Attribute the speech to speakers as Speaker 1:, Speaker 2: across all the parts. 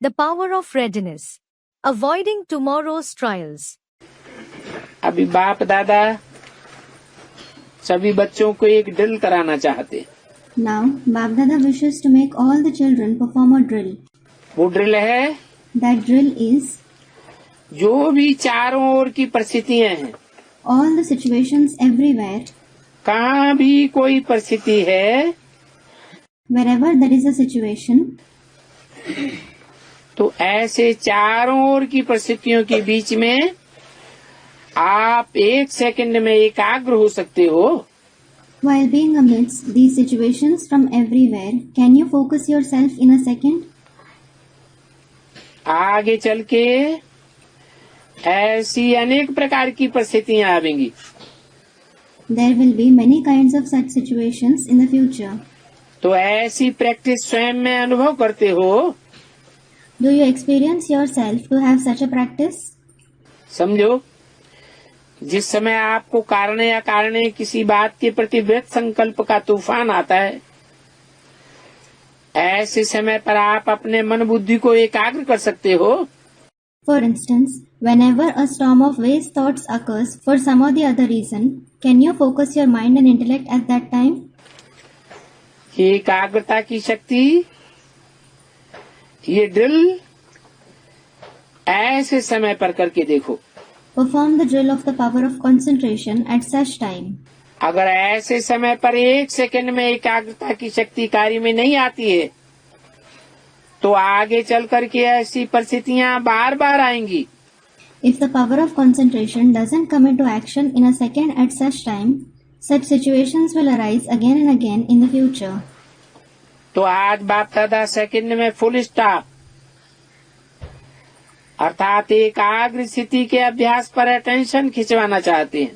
Speaker 1: The power of readiness. Avoiding tomorrow's trials.
Speaker 2: अभी बाप दादा सभी बच्चों को एक ड्रिल कराना चाहते हैं।
Speaker 3: Now, Bap Dada wishes to make all the children perform a drill.
Speaker 2: वो ड्रिल है
Speaker 3: That drill is
Speaker 2: जो भी चारों ओर की परिस्थितियां हैं,
Speaker 3: all the situations everywhere,
Speaker 2: कहाँ भी कोई परिस्थिति है,
Speaker 3: wherever there is a situation,
Speaker 2: तो ऐसे चारों ओर की परिस्थितियों के बीच में आप 1 सेकंड में एकाग्र हो सकते हो।
Speaker 3: while being amidst these situations from everywhere, can you focus yourself in a second?
Speaker 2: आगे चल के ऐसी अनेक प्रकार की परिस्थितियां आवेंगी।
Speaker 3: There will be many kinds of such situations in the future.
Speaker 2: तो ऐसी प्रैक्टिस स्वयं में अनुभव करते हो।
Speaker 3: Do you experience yourself to have such a practice?
Speaker 2: समझो, जिस समय आपको कारण या कारण किसी बात के प्रति व्यक्त संकल्प का तूफान आता है, ऐसे समय पर आप अपने मन बुद्धि को एकाग्र कर सकते हो।
Speaker 3: For instance, whenever a storm of waste thoughts occurs for some or the other reason, can you focus your mind and intellect at that time?
Speaker 2: ये एकाग्रता की शक्ति, ये ड्रिल ऐसे समय पर करके देखो।
Speaker 3: Perform the drill of the power of concentration at such time.
Speaker 2: अगर ऐसे समय पर 1 सेकंड में एकाग्रता की शक्ति कार्य में नहीं आती है, तो आगे चल करके ऐसी परिस्थितियां बार बार आएंगी।
Speaker 3: If the power of concentration doesn't come into action in a second at such time, such situations will arise again and again in the future.
Speaker 2: तो आज बाप दादा सेकंड में फुल स्टॉप अर्थात एकाग्र स्थिति के अभ्यास पर अटेंशन खिंचवाना चाहते हैं।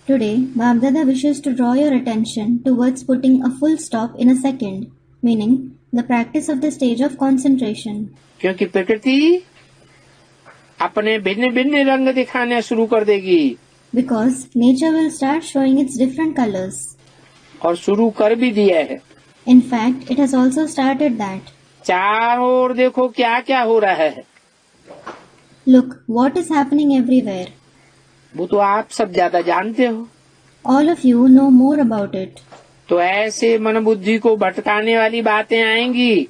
Speaker 3: Today, Bap Dada wishes to draw your attention towards putting a full stop in a second, meaning the practice of the stage of concentration.
Speaker 2: क्योंकि प्रकृति अपने भिन्न भिन्न रंग दिखाने शुरू कर देगी।
Speaker 3: Because nature will start showing its different colors.
Speaker 2: और शुरू कर भी दिया है।
Speaker 3: In fact, it has also started that.
Speaker 2: चारों ओर देखो क्या क्या हो रहा है।
Speaker 3: Look, what is happening everywhere.
Speaker 2: वो तो आप सब ज्यादा जानते हो।
Speaker 3: All of you know more about it.
Speaker 2: तो ऐसे मन बुद्धि को भटकाने वाली बातें आएंगी।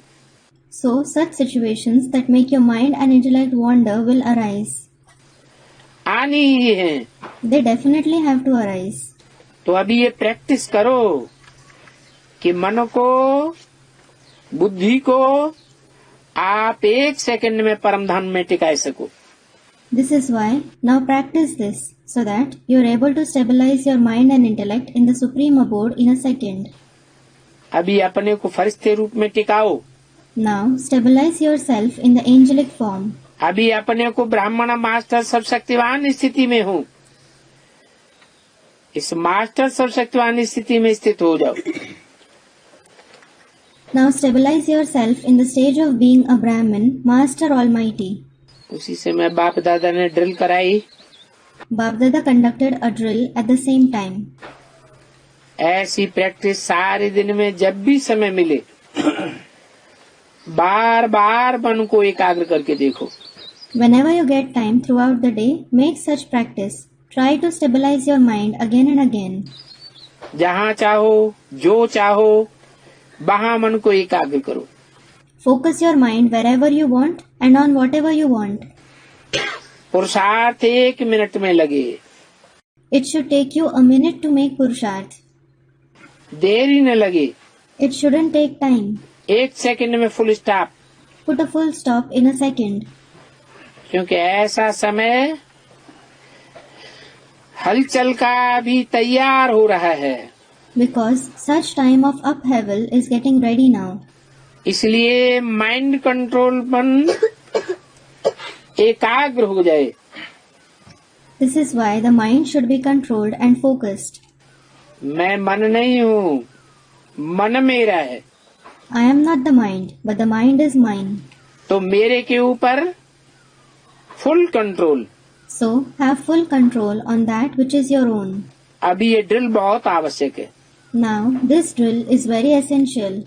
Speaker 3: So, such situations that make your mind and intellect wander will arise.
Speaker 2: आनी ही है।
Speaker 3: They definitely have to arise.
Speaker 2: तो अभी ये प्रैक्टिस करो कि मन को, बुद्धि को आप 1 सेकंड में परम धाम में टिका सको।
Speaker 3: This is why now practice this so that you are able to stabilize your mind and intellect in the supreme abode in a second.
Speaker 2: अभी अपने को फरिश्ते रूप में टिकाओ।
Speaker 3: Now stabilize yourself in the angelic form.
Speaker 2: अभी अपने को ब्राह्मण मास्टर सर्वशक्तिवान स्थिति में हो। इस मास्टर सर्वशक्तिवान स्थिति में स्थित हो जाओ।
Speaker 3: Now stabilize yourself in the stage of being a Brahmin, Master Almighty.
Speaker 2: उसी समय बाप दादा ने ड्रिल कराई।
Speaker 3: Bap Dada conducted a drill at the same time.
Speaker 2: ऐसी प्रैक्टिस सारे दिन में जब भी समय मिले बार बार मन को एकाग्र करके देखो।
Speaker 3: Whenever you get time throughout the day, make such practice. Try to stabilize your mind again and again.
Speaker 2: जहाँ चाहो, जो चाहो, वहाँ मन को एकाग्र करो।
Speaker 3: Focus your mind wherever you want and on whatever you want.
Speaker 2: पुरुषार्थ 1 मिनट में लगे।
Speaker 3: It should take you a minute to make Purusharth.
Speaker 2: देरी न लगे।
Speaker 3: It shouldn't take time.
Speaker 2: 1 second में full stop.
Speaker 3: Put a full stop in a second.
Speaker 2: क्योंकि ऐसा समय हलचल का भी तैयार हो रहा है।
Speaker 3: Because such time of upheaval is getting ready now.
Speaker 2: इसलिए माइंड कंट्रोल मन एकाग्र हो जाए।
Speaker 3: This is why the mind should be controlled and focused.
Speaker 2: मैं मन नहीं हूँ, मन मेरा है।
Speaker 3: I am not the mind, but the mind is mine.
Speaker 2: तो मेरे के ऊपर full control.
Speaker 3: So have full control on that which is your own.
Speaker 2: अभी ये ड्रिल बहुत आवश्यक है।
Speaker 3: Now this drill is very essential.